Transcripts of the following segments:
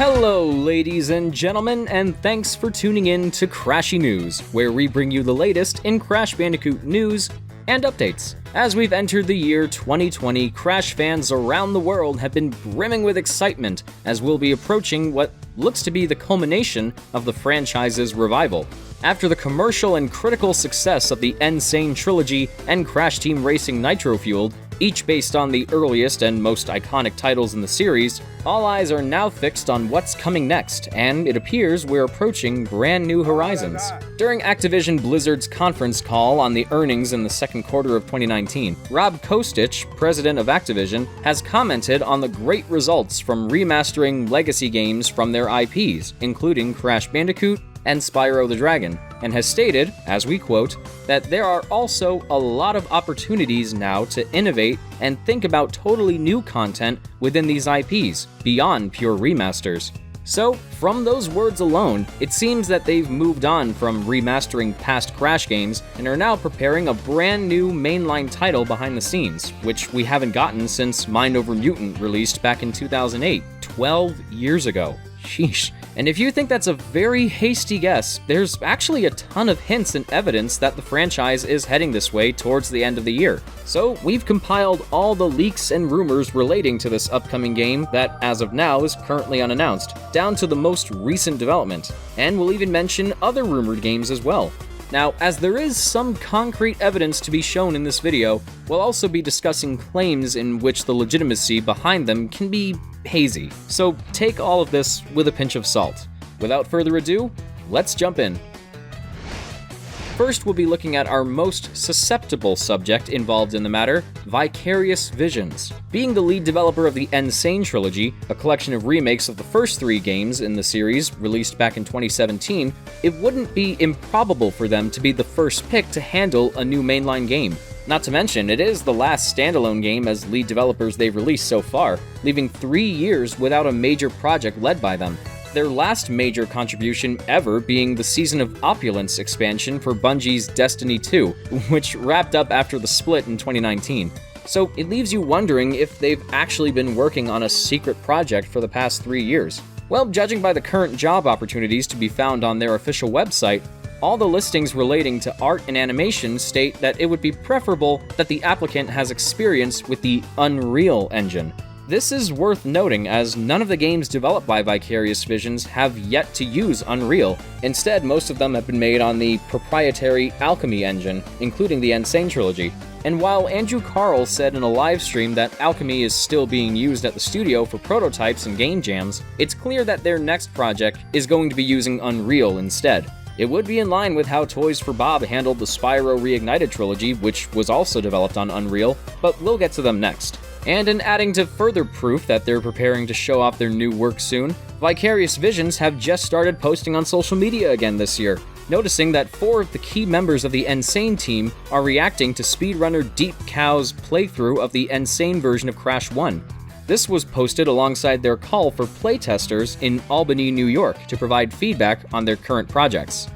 Hello, ladies and gentlemen, and thanks for tuning in to Crashy News, where we bring you the latest in Crash Bandicoot news and updates. As we've entered the year 2020, Crash fans around the world have been brimming with excitement as we'll be approaching what looks to be the culmination of the franchise's revival. After the commercial and critical success of the Sane Trilogy and Crash Team Racing Nitro-Fueled, each based on the earliest and most iconic titles in the series, all eyes are now fixed on what's coming next, and it appears we're approaching brand new horizons. During Activision Blizzard's conference call on the earnings in the second quarter of 2019, Rob Kostich, president of Activision, has commented on the great results from remastering legacy games from their IPs, including Crash Bandicoot and Spyro the Dragon, and has stated, as we quote, that there are also a lot of opportunities now to innovate and think about totally new content within these IPs, beyond pure remasters. So, from those words alone, it seems that they've moved on from remastering past Crash games and are now preparing a brand new mainline title behind the scenes, which we haven't gotten since Mind Over Mutant released back in 2008, 12 years ago. Sheesh. And if you think that's a very hasty guess, there's actually a ton of hints and evidence that the franchise is heading this way towards the end of the year. So we've compiled all the leaks and rumors relating to this upcoming game that, as of now, is currently unannounced, down to the most recent development. And we'll even mention other rumored games as well. Now, as there is some concrete evidence to be shown in this video, we'll also be discussing claims in which the legitimacy behind them can be hazy. So take all of this with a pinch of salt. Without further ado, let's jump in. First, we'll be looking at our most susceptible subject involved in the matter, Vicarious Visions. Being the lead developer of the Sane Trilogy, a collection of remakes of the first three games in the series released back in 2017, it wouldn't be improbable for them to be the first pick to handle a new mainline game. Not to mention, it is the last standalone game as lead developers they've released so far, leaving 3 years without a major project led by them. Their last major contribution ever being the Season of Opulence expansion for Bungie's Destiny 2, which wrapped up after the split in 2019. So it leaves you wondering if they've actually been working on a secret project for the past 3 years. Well, judging by the current job opportunities to be found on their official website, all the listings relating to art and animation state that it would be preferable that the applicant has experience with the Unreal Engine. This is worth noting as none of the games developed by Vicarious Visions have yet to use Unreal. Instead, most of them have been made on the proprietary Alchemy engine, including the Sane Trilogy. And while Andrew Carl said in a live stream that Alchemy is still being used at the studio for prototypes and game jams, it's clear that their next project is going to be using Unreal instead. It would be in line with how Toys for Bob handled the Spyro Reignited trilogy, which was also developed on Unreal, but we'll get to them next. And in adding to further proof that they're preparing to show off their new work soon, Vicarious Visions have just started posting on social media again this year, noticing that 4 of the key members of the Sane team are reacting to speedrunner Deep Cow's playthrough of the Sane version of Crash 1. This was posted alongside their call for playtesters in Albany, New York, to provide feedback on their current projects.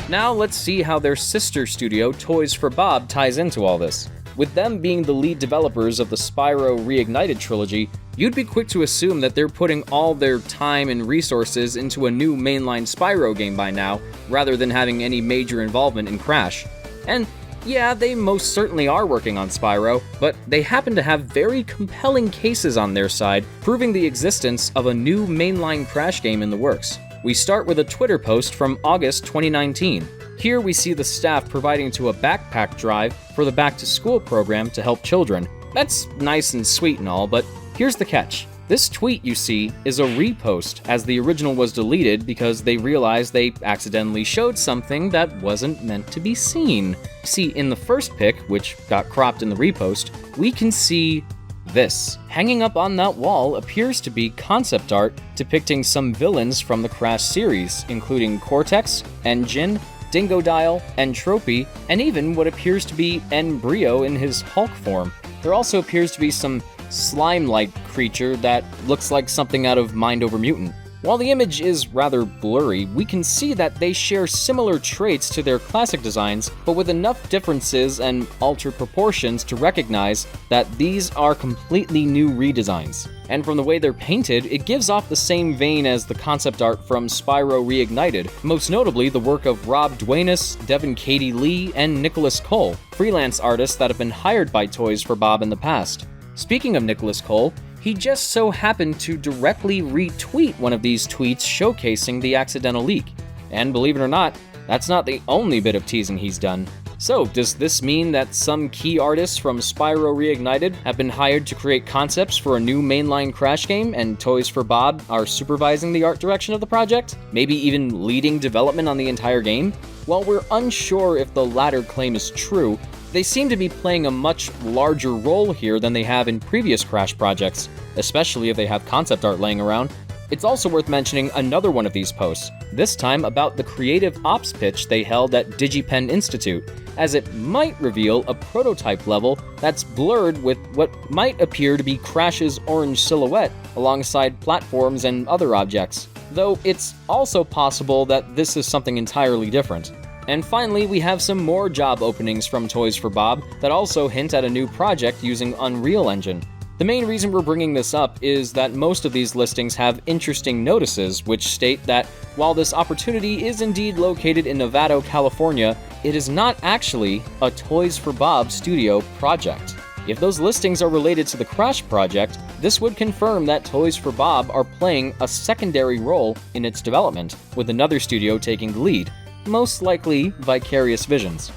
Now let's see how their sister studio, Toys for Bob, ties into all this. With them being the lead developers of the Spyro Reignited trilogy, you'd be quick to assume that they're putting all their time and resources into a new mainline Spyro game by now, rather than having any major involvement in Crash. And yeah, they most certainly are working on Spyro, but they happen to have very compelling cases on their side, proving the existence of a new mainline Crash game in the works. We start with a Twitter post from August 2019. Here we see the staff providing to a backpack drive for the Back to School program to help children. That's nice and sweet and all, but here's the catch. This tweet you see is a repost, as the original was deleted because they realized they accidentally showed something that wasn't meant to be seen. See, in the first pic, which got cropped in the repost, we can see this. Hanging up on that wall appears to be concept art depicting some villains from the Crash series, including Cortex, Engine, Dingodile, Entropy, and even what appears to be Embryo in his Hulk form. There also appears to be some slime-like creature that looks like something out of Mind Over Mutant. While the image is rather blurry, we can see that they share similar traits to their classic designs, but with enough differences and altered proportions to recognize that these are completely new redesigns. And from the way they're painted, it gives off the same vein as the concept art from Spyro Reignited, most notably the work of Rob Duenas, Devin Cady Lee, and Nicholas Cole, freelance artists that have been hired by Toys for Bob in the past. Speaking of Nicholas Cole, he just so happened to directly retweet one of these tweets showcasing the accidental leak. And believe it or not, that's not the only bit of teasing he's done. So, does this mean that some key artists from Spyro Reignited have been hired to create concepts for a new mainline Crash game, and Toys for Bob are supervising the art direction of the project? Maybe even leading development on the entire game? While we're unsure if the latter claim is true, they seem to be playing a much larger role here than they have in previous Crash projects, especially if they have concept art laying around. It's also worth mentioning another one of these posts, this time about the creative ops pitch they held at DigiPen Institute, as it might reveal a prototype level that's blurred with what might appear to be Crash's orange silhouette alongside platforms and other objects, though it's also possible that this is something entirely different. And finally, we have some more job openings from Toys for Bob that also hint at a new project using Unreal Engine. The main reason we're bringing this up is that most of these listings have interesting notices which state that while this opportunity is indeed located in Novato, California, it is not actually a Toys for Bob studio project. If those listings are related to the Crash project, this would confirm that Toys for Bob are playing a secondary role in its development, with another studio taking the lead, most likely Vicarious Visions.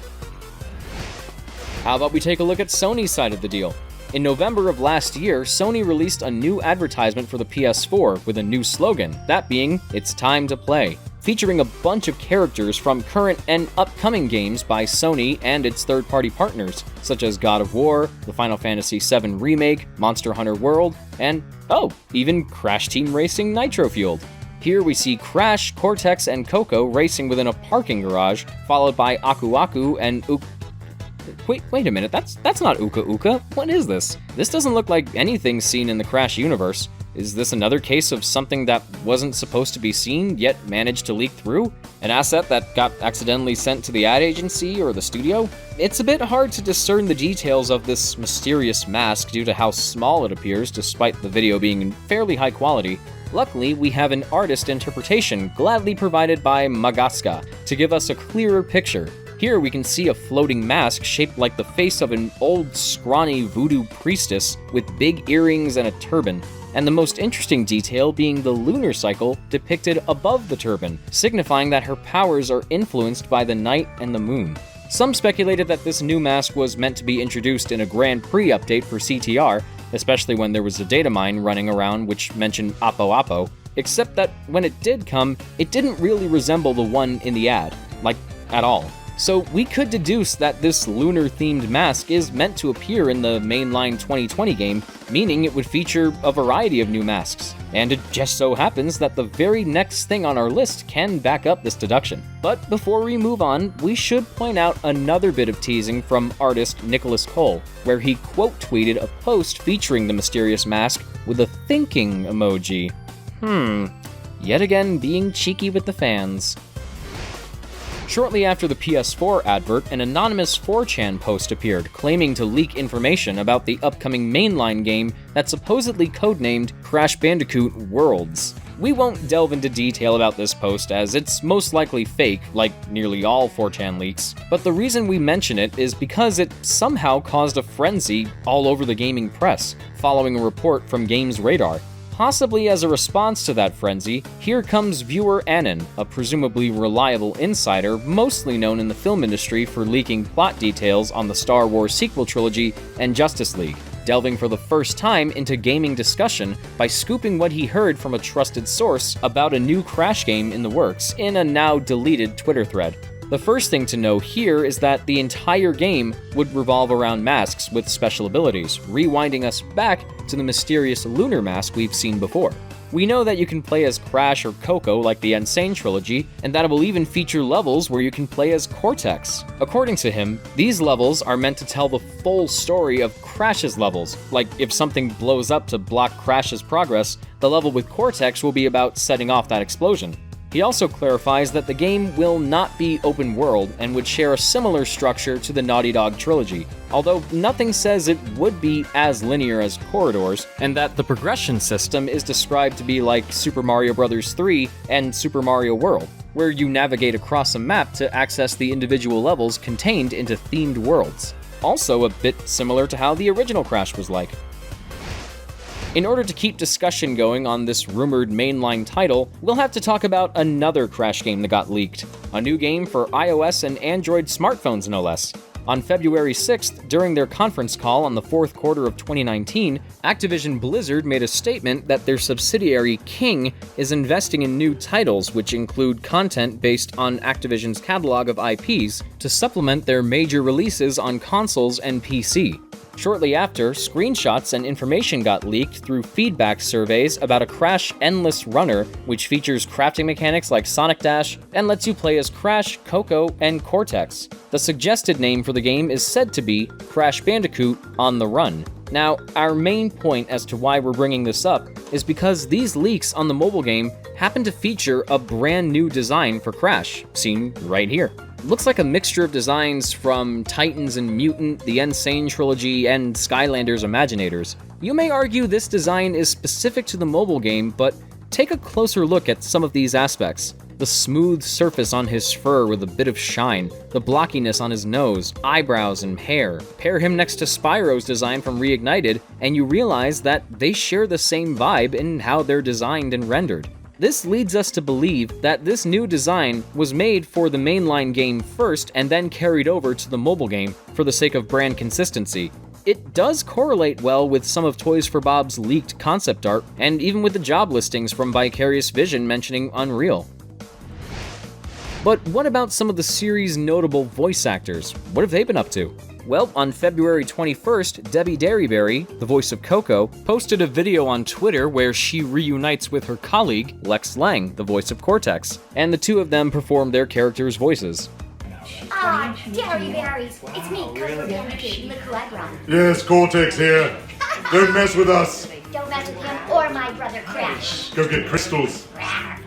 How about we take a look at Sony's side of the deal? In November of last year, Sony released a new advertisement for the PS4 with a new slogan, that being, "It's time to play," featuring a bunch of characters from current and upcoming games by Sony and its third-party partners, such as God of War, the Final Fantasy VII Remake, Monster Hunter World, and, even Crash Team Racing Nitro-Fueled. Here we see Crash, Cortex, and Coco racing within a parking garage, followed by Aku Aku and Wait a minute, that's not Uka Uka. What is this? This doesn't look like anything seen in the Crash universe. Is this another case of something that wasn't supposed to be seen, yet managed to leak through? An asset that got accidentally sent to the ad agency or the studio? It's a bit hard to discern the details of this mysterious mask due to how small it appears despite the video being in fairly high quality. Luckily, we have an artist interpretation gladly provided by Magaska to give us a clearer picture. Here we can see a floating mask shaped like the face of an old, scrawny voodoo priestess with big earrings and a turban, and the most interesting detail being the lunar cycle depicted above the turban, signifying that her powers are influenced by the night and the moon. Some speculated that this new mask was meant to be introduced in a Grand Prix update for CTR, especially when there was a data mine running around which mentioned Apo Apo, except that when it did come, it didn't really resemble the one in the ad, like, at all. So we could deduce that this lunar-themed mask is meant to appear in the mainline 2020 game, meaning it would feature a variety of new masks. And it just so happens that the very next thing on our list can back up this deduction. But before we move on, we should point out another bit of teasing from artist Nicholas Cole, where he quote-tweeted a post featuring the mysterious mask with a thinking emoji. Yet again being cheeky with the fans. Shortly after the PS4 advert, an anonymous 4chan post appeared, claiming to leak information about the upcoming mainline game that's supposedly codenamed Crash Bandicoot Worlds. We won't delve into detail about this post as it's most likely fake, like nearly all 4chan leaks, but the reason we mention it is because it somehow caused a frenzy all over the gaming press, following a report from Games Radar. Possibly as a response to that frenzy, here comes ViewerAnon, a presumably reliable insider mostly known in the film industry for leaking plot details on the Star Wars sequel trilogy and Justice League, delving for the first time into gaming discussion by scooping what he heard from a trusted source about a new Crash game in the works in a now deleted Twitter thread. The first thing to know here is that the entire game would revolve around masks with special abilities, rewinding us back to the mysterious lunar mask we've seen before. We know that you can play as Crash or Coco like the Sane Trilogy, and that it will even feature levels where you can play as Cortex. According to him, these levels are meant to tell the full story of Crash's levels, like if something blows up to block Crash's progress, The level with Cortex will be about setting off that explosion. He also clarifies that the game will not be open world and would share a similar structure to the Naughty Dog trilogy, although nothing says it would be as linear as Corridors, and that the progression system is described to be like Super Mario Bros. 3 and Super Mario World, where you navigate across a map to access the individual levels contained into themed worlds. Also a bit similar to how the original Crash was like. In order to keep discussion going on this rumored mainline title, we'll have to talk about another Crash game that got leaked. A new game for iOS and Android smartphones, no less. On February 6th, during their conference call on the fourth quarter of 2019, Activision Blizzard made a statement that their subsidiary King is investing in new titles which include content based on Activision's catalog of IPs to supplement their major releases on consoles and PC. Shortly after, screenshots and information got leaked through feedback surveys about a Crash Endless Runner, which features crafting mechanics like Sonic Dash and lets you play as Crash, Coco, and Cortex. The suggested name for the game is said to be Crash Bandicoot On the Run. Now, our main point as to why we're bringing this up is because these leaks on the mobile game happen to feature a brand new design for Crash, seen right here. Looks like a mixture of designs from Titans and Mutant, the Sane Trilogy, and Skylanders Imaginators. You may argue this design is specific to the mobile game, but take a closer look at some of these aspects. The smooth surface on his fur with a bit of shine, the blockiness on his nose, eyebrows, and hair. Pair him next to Spyro's design from Reignited, and you realize that they share the same vibe in how they're designed and rendered. This leads us to believe that this new design was made for the mainline game first and then carried over to the mobile game for the sake of brand consistency. It does correlate well with some of Toys for Bob's leaked concept art, and even with the job listings from Vicarious Visions mentioning Unreal. But what about some of the series' notable voice actors? What have they been up to? Well, on February 21st, Debbie Derryberry, the voice of Coco, posted a video on Twitter where she reunites with her colleague, Lex Lang, the voice of Cortex, and the two of them perform their characters' voices. Derryberry, it's me, Coco Bandicoot in the Collateron. Yes, Cortex here. Don't mess with us. Don't mess with him or my brother Crash. Go get crystals. Ah.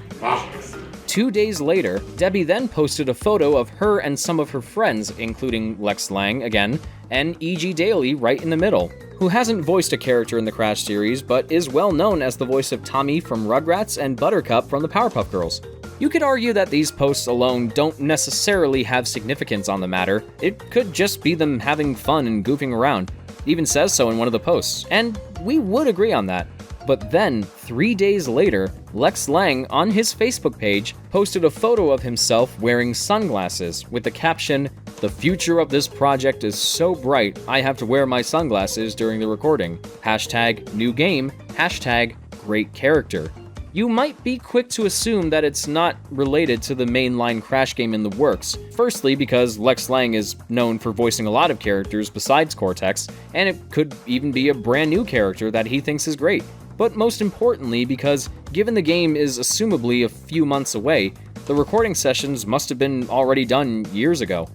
2 days later, Debbie then posted a photo of her and some of her friends, including Lex Lang again, and E.G. Daily right in the middle, who hasn't voiced a character in the Crash series, but is well known as the voice of Tommy from Rugrats and Buttercup from the Powerpuff Girls. You could argue that these posts alone don't necessarily have significance on the matter. It could just be them having fun and goofing around. It even says so in one of the posts, and we would agree on that. But then, 3 days later, Lex Lang on his Facebook page posted a photo of himself wearing sunglasses with the caption, "The future of this project is so bright, I have to wear my sunglasses during the recording. Hashtag new game, hashtag great character." You might be quick to assume that it's not related to the mainline Crash game in the works. Firstly, because Lex Lang is known for voicing a lot of characters besides Cortex, and it could even be a brand new character that he thinks is great. But most importantly, because given the game is assumably a few months away, the recording sessions must have been already done years ago.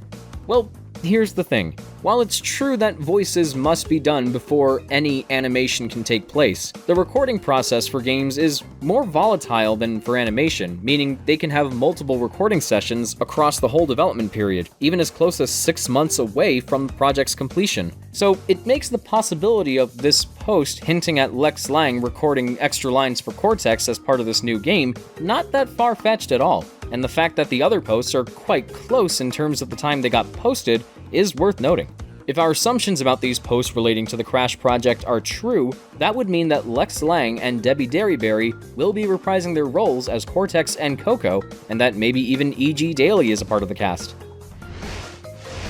Well, here's the thing. While it's true that voices must be done before any animation can take place, the recording process for games is more volatile than for animation, meaning they can have multiple recording sessions across the whole development period, even as close as 6 months away from the project's completion. So it makes the possibility of this post hinting at Lex Lang recording extra lines for Cortex as part of this new game not that far-fetched at all. And the fact that the other posts are quite close in terms of the time they got posted is worth noting. If our assumptions about these posts relating to the Crash project are true, that would mean that Lex Lang and Debbie Derryberry will be reprising their roles as Cortex and Coco, and that maybe even E.G. Daily is a part of the cast.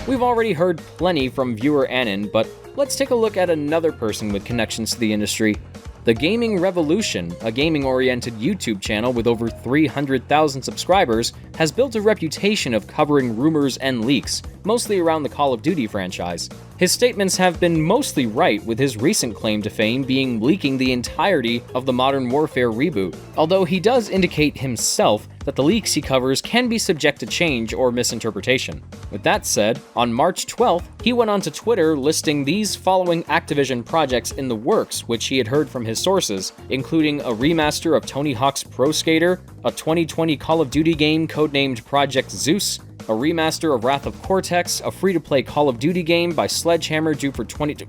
We've already heard plenty from ViewerAnon, but let's take a look at another person with connections to the industry. The Gaming Revolution, a gaming-oriented YouTube channel with over 300,000 subscribers, has built a reputation of covering rumors and leaks, mostly around the Call of Duty franchise. His statements have been mostly right, with his recent claim to fame being leaking the entirety of the Modern Warfare reboot, although he does indicate himself that the leaks he covers can be subject to change or misinterpretation. With that said, on March 12th, he went onto Twitter listing these following Activision projects in the works which he had heard from his sources, including a remaster of Tony Hawk's Pro Skater, a 2020 Call of Duty game codenamed Project Zeus, a remaster of Wrath of Cortex, a free-to-play Call of Duty game by Sledgehammer due for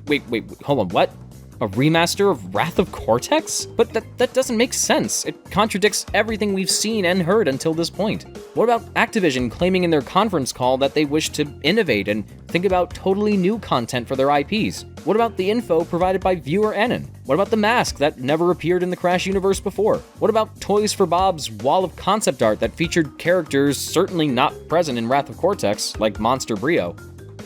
Wait, hold on, what? A remaster of Wrath of Cortex? But that doesn't make sense. It contradicts everything we've seen and heard until this point. What about Activision claiming in their conference call that they wish to innovate and think about totally new content for their IPs? What about the info provided by ViewerAnon? What about the mask that never appeared in the Crash universe before? What about Toys for Bob's wall of concept art that featured characters certainly not present in Wrath of Cortex, like Monster Brio?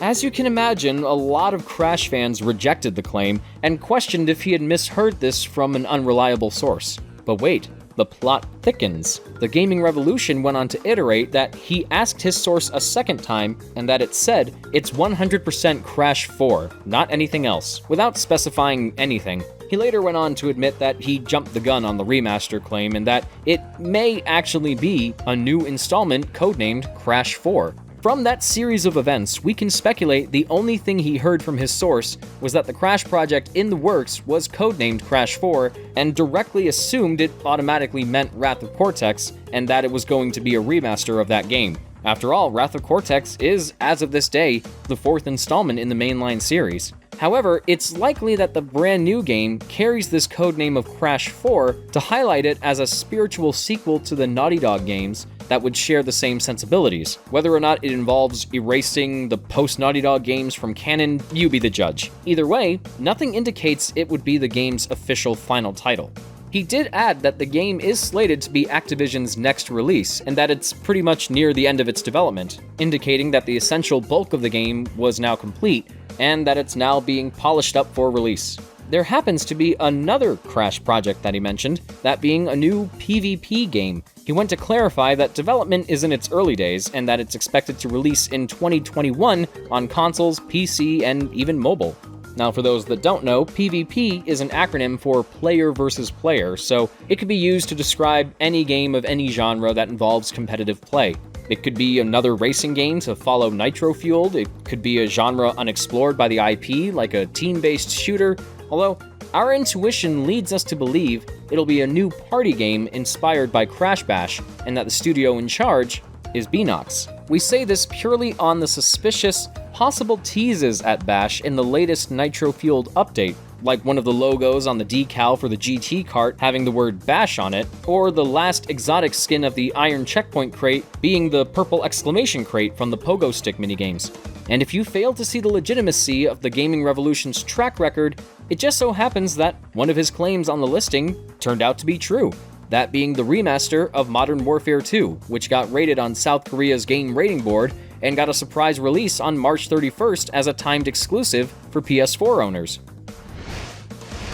As you can imagine, a lot of Crash fans rejected the claim and questioned if he had misheard this from an unreliable source. But wait, the plot thickens. The Gaming Revolution went on to iterate that he asked his source a second time and that it said it's 100% Crash 4, not anything else, without specifying anything. He later went on to admit that he jumped the gun on the remaster claim and that it may actually be a new installment codenamed Crash 4. From that series of events, we can speculate the only thing he heard from his source was that the Crash project in the works was codenamed Crash 4, and directly assumed it automatically meant Wrath of Cortex, and that it was going to be a remaster of that game. After all, Wrath of Cortex is, as of this day, the fourth installment in the mainline series. However, it's likely that the brand new game carries this codename of Crash 4 to highlight it as a spiritual sequel to the Naughty Dog games that would share the same sensibilities. Whether or not it involves erasing the post-Naughty Dog games from canon, you be the judge. Either way, nothing indicates it would be the game's official final title. He did add that the game is slated to be Activision's next release, and that it's pretty much near the end of its development, indicating that the essential bulk of the game was now complete, and that it's now being polished up for release. There happens to be another Crash project that he mentioned, that being a new PvP game. He went to clarify that development is in its early days, and that it's expected to release in 2021 on consoles, PC, and even mobile. Now, for those that don't know, PvP is an acronym for player versus player, so it could be used to describe any game of any genre that involves competitive play. It could be another racing game to follow nitro-fueled, it could be a genre unexplored by the IP, like a team-based shooter, although our intuition leads us to believe it'll be a new party game inspired by Crash Bash, and that the studio in charge is Beanox. We say this purely on the suspicious, possible teases at Bash in the latest nitro-fueled update, like one of the logos on the decal for the GT cart having the word Bash on it, or the last exotic skin of the Iron Checkpoint crate being the purple exclamation crate from the Pogo Stick minigames. And if you fail to see the legitimacy of the Gaming Revolution's track record, it just so happens that one of his claims on the listing turned out to be true. That being the remaster of Modern Warfare 2, which got rated on South Korea's game rating board and got a surprise release on March 31st as a timed exclusive for PS4 owners.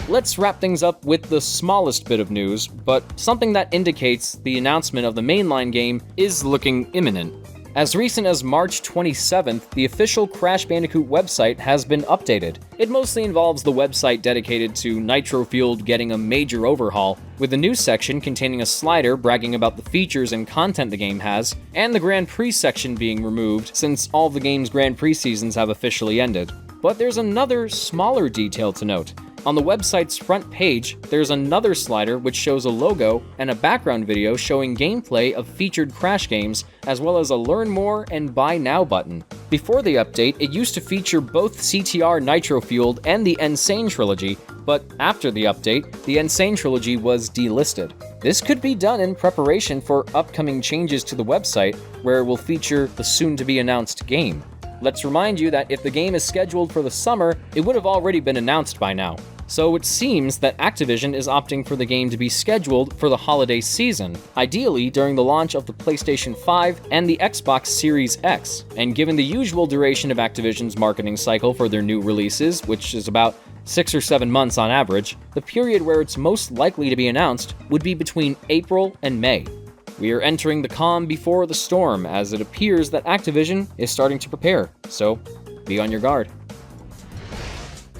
Let's wrap things up with the smallest bit of news, but something that indicates the announcement of the mainline game is looking imminent. As recent as March 27th, the official Crash Bandicoot website has been updated. It mostly involves the website dedicated to nitro-fueled getting a major overhaul, with a new section containing a slider bragging about the features and content the game has, and the Grand Prix section being removed since all of the game's Grand Prix seasons have officially ended. But there's another smaller detail to note. On the website's front page, there's another slider which shows a logo and a background video showing gameplay of featured Crash games, as well as a Learn More and Buy Now button. Before the update, it used to feature both CTR nitro-fueled and the Sane Trilogy, but after the update, the Sane Trilogy was delisted. This could be done in preparation for upcoming changes to the website, where it will feature the soon-to-be-announced game. Let's remind you that if the game is scheduled for the summer, it would have already been announced by now. So it seems that Activision is opting for the game to be scheduled for the holiday season, ideally during the launch of the PlayStation 5 and the Xbox Series X. And given the usual duration of Activision's marketing cycle for their new releases, which is about 6 or 7 months on average, the period where it's most likely to be announced would be between April and May. We are entering the calm before the storm, as it appears that Activision is starting to prepare, so be on your guard.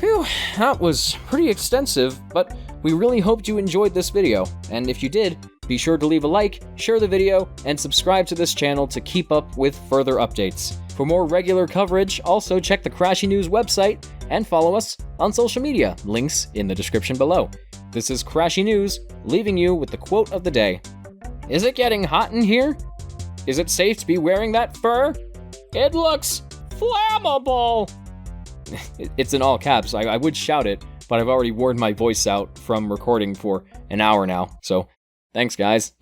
Phew, that was pretty extensive, but we really hoped you enjoyed this video, and if you did, be sure to leave a like, share the video, and subscribe to this channel to keep up with further updates. For more regular coverage, also check the Crashy News website, and follow us on social media, links in the description below. This is Crashy News, leaving you with the quote of the day. Is it getting hot in here? Is it safe to be wearing that fur? It looks flammable! It's in all caps. I would shout it, but I've already worn my voice out from recording for an hour now, so thanks guys.